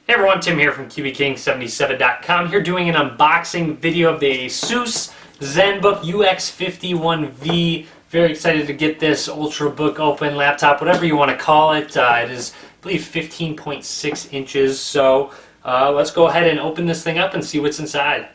Hey everyone, Tim here from QBKing77.com. Here doing an unboxing video of the Asus Zenbook UX51V. Very excited to get this Ultrabook open laptop, whatever you want to call it. It is, I believe, 15.6 inches. So let's go ahead and open this thing up and see what's inside.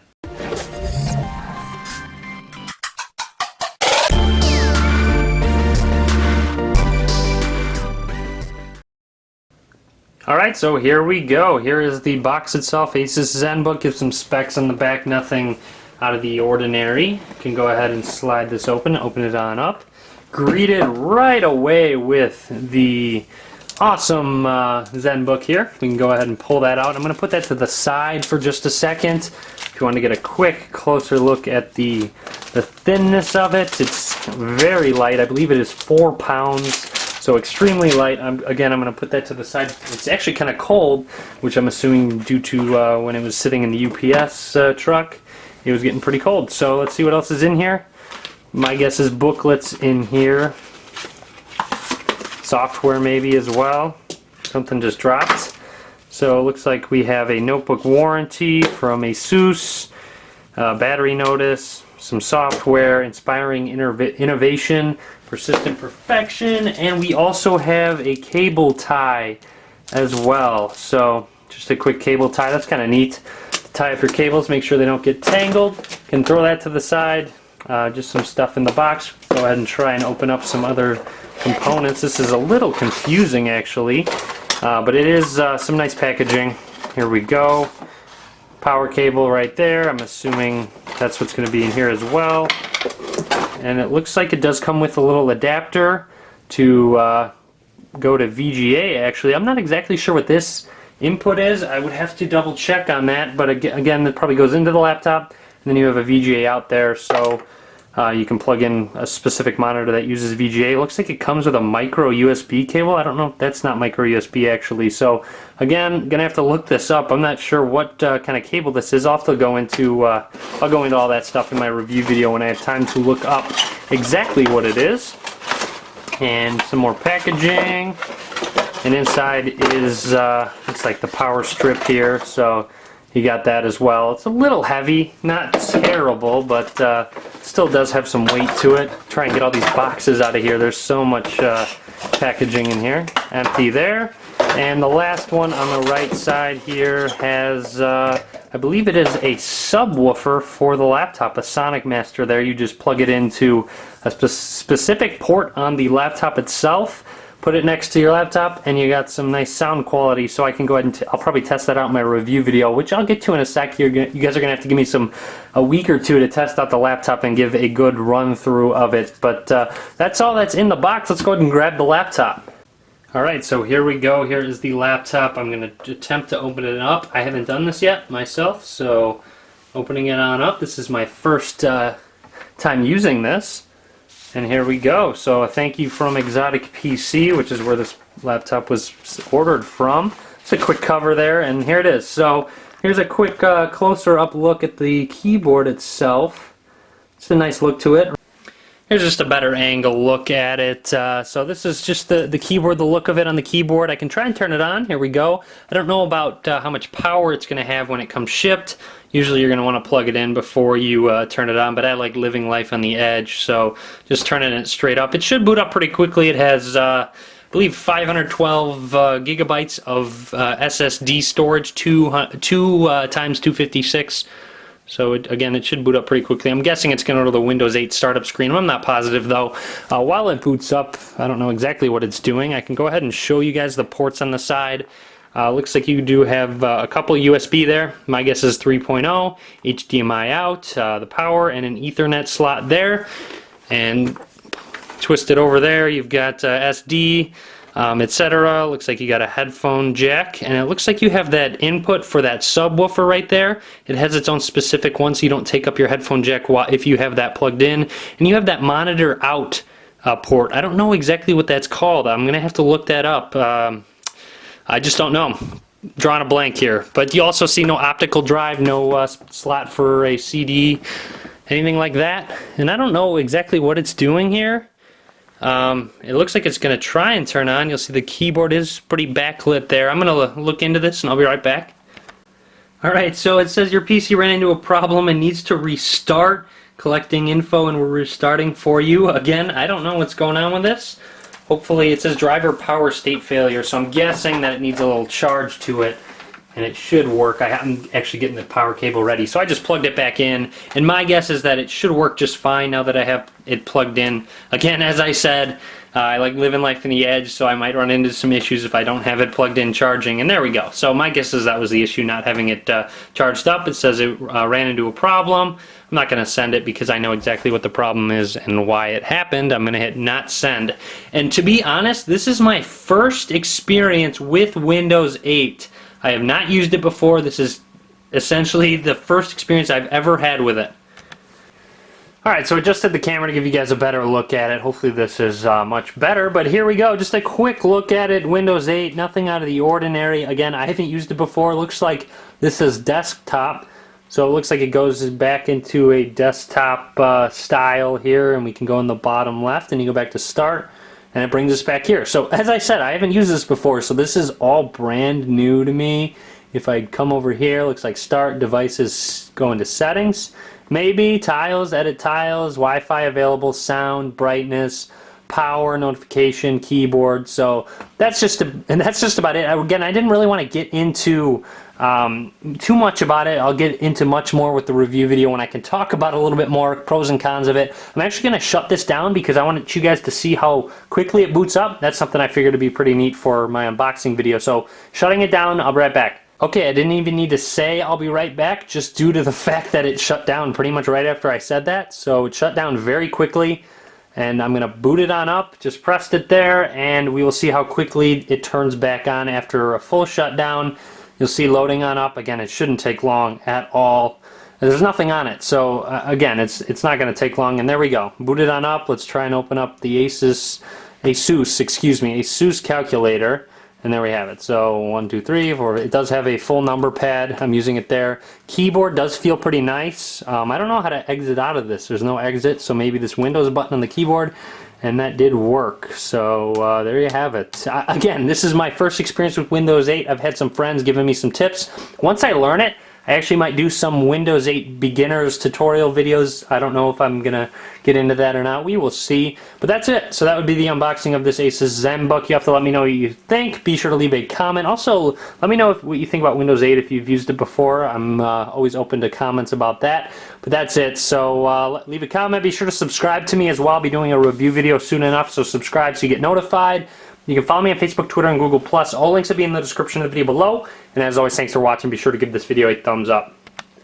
Alright, so here we go. Here is the box itself. Asus Zenbook. Gives some specs on the back, nothing out of the ordinary. You can go ahead and slide this open it on up. Greeted right away with the awesome Zenbook here. We can go ahead and pull that out. I'm going to put that to the side for just a second. If you want to get a quick, closer look at the thinness of it, it's very light. I believe it is 4 pounds. So extremely light. Again, I'm going to put that to the side. It's actually kind of cold, which I'm assuming due to when it was sitting in the UPS truck, it was getting pretty cold. So let's see what else is in here. My guess is booklets in here. Software maybe as well. Something just dropped. So it looks like we have a notebook warranty from Asus, battery notice, some software, inspiring innovation, persistent perfection, and we also have a cable tie as well. So just a quick cable tie. That's kind of neat. Tie up your cables, make sure they don't get tangled. You can throw that to the side. Just some stuff in the box. Go ahead and try and open up some other components. This is a little confusing actually, but it is some nice packaging. Here we go. Power cable right there. I'm assuming that's what's going to be in here as well. And it looks like it does come with a little adapter to go to VGA actually. I'm not exactly sure what this input is. I would have to double check on that, but again, it probably goes into the laptop, and then you have a VGA out there, so you can plug in a specific monitor that uses VGA. It looks like it comes with a micro USB cable. I don't know if that's not micro USB actually. So again, gonna have to look this up. I'm not sure what kind of cable this is. I'll have to go into I'll go into all that stuff in my review video when I have time to look up exactly what it is. And some more packaging. And inside is looks like the power strip here. So you got that as well. It's a little heavy, not terrible, but still does have some weight to it. Try and get all these boxes out of here. There's so much packaging in here. Empty there. And the last one on the right side here has, I believe it is a subwoofer for the laptop, a Sonic Master there. You just plug it into a specific port on the laptop itself. Put it next to your laptop, and you got some nice sound quality. So I can go ahead and I'll probably test that out in my review video, which I'll get to in a sec. You guys are gonna have to give me a week or two to test out the laptop and give a good run through of it. But that's all that's in the box. Let's go ahead and grab the laptop. All right, so here we go. Here is the laptop. I'm gonna attempt to open it up. I haven't done this yet myself, so opening it on up. This is my first time using this. And here we go. So a thank you from Exotic PC, which is where this laptop was ordered from. It's a quick cover there, and here it is. So here's a quick closer up look at the keyboard itself. It's a nice look to it. Here's just a better angle look at it. So this is just the keyboard, the look of it on the keyboard. I can try and turn it on. Here we go. I don't know about how much power it's going to have when it comes shipped. Usually you're going to want to plug it in before you turn it on, but I like living life on the edge, so just turning it straight up. It should boot up pretty quickly. It has, I believe, 512 gigabytes of SSD storage, 2 times 256. So again, it should boot up pretty quickly. I'm guessing it's going to go to the Windows 8 startup screen. I'm not positive though. While it boots up, I don't know exactly what it's doing. I can go ahead and show you guys the ports on the side. Looks like you do have a couple USB there. My guess is 3.0, HDMI out, the power, and an Ethernet slot there. And twisted over there, you've got SD, etc. Looks like you got a headphone jack, and it looks like you have that input for that subwoofer right there. It has its own specific one, so you don't take up your headphone jack if you have that plugged in. And you have that monitor out port. I don't know exactly what that's called. I'm going to have to look that up. I just don't know. Drawing a blank here. But you also see no optical drive, no slot for a CD, anything like that. And I don't know exactly what it's doing here. It looks like it's going to try and turn on. You'll see the keyboard is pretty backlit there. I'm going to look into this and I'll be right back. Alright, so it says your PC ran into a problem and needs to restart, collecting info, and we're restarting for you. Again, I don't know what's going on with this. Hopefully it says driver power state failure, so I'm guessing that it needs a little charge to it, and it should work. I'm actually getting the power cable ready, so I just plugged it back in, and my guess is that it should work just fine now that I have it plugged in. Again, as I said, I like living life in the edge, so I might run into some issues if I don't have it plugged in charging, and there we go. So my guess is that was the issue, not having it charged up. It says it ran into a problem. I'm not going to send it because I know exactly what the problem is and why it happened. I'm going to hit not send. And to be honest, this is my first experience with Windows 8. I have not used it before. This is essentially the first experience I've ever had with it. Alright, so I adjusted the camera to give you guys a better look at it. Hopefully this is much better, but here we go. Just a quick look at it. Windows 8, nothing out of the ordinary. Again, I haven't used it before. It looks like this is desktop, so it looks like it goes back into a desktop style here, and we can go in the bottom left, and you go back to start, and it brings us back here. So as I said, I haven't used this before, so this is all brand new to me. If I come over here, looks like start, devices, go into settings. Maybe tiles, edit tiles, Wi-Fi available, sound, brightness, power, notification, keyboard. So that's just about it. Again, I didn't really want to get into too much about it. I'll get into much more with the review video when I can talk about a little bit more pros and cons of it. I'm actually going to shut this down because I want you guys to see how quickly it boots up. That's something I figured to be pretty neat for my unboxing video. So shutting it down, I'll be right back. Okay, I didn't even need to say I'll be right back, just due to the fact that it shut down pretty much right after I said that. So it shut down very quickly, and I'm going to boot it on up. Just pressed it there, and we will see how quickly it turns back on after a full shutdown. You'll see loading on up. Again, it shouldn't take long at all. There's nothing on it, so again, it's not going to take long, and there we go. Boot it on up. Let's try and open up the Asus calculator. And there we have it. So 1, 2, 3, 4. It does have a full number pad. I'm using it there. Keyboard does feel pretty nice. I don't know how to exit out of this. There's no exit, so maybe this Windows button on the keyboard, and that did work. So there you have it. Again, this is my first experience with Windows 8. I've had some friends giving me some tips. Once I learn it, I actually might do some Windows 8 beginners tutorial videos. I don't know if I'm going to get into that or not. We will see. But that's it. So that would be the unboxing of this Asus Zenbook. You have to let me know what you think. Be sure to leave a comment. Also, let me know what you think about Windows 8 if you've used it before. I'm always open to comments about that. But that's it. So leave a comment. Be sure to subscribe to me as well. I'll be doing a review video soon enough. So subscribe so you get notified. You can follow me on Facebook, Twitter, and Google+. All links will be in the description of the video below. And as always, thanks for watching. Be sure to give this video a thumbs up.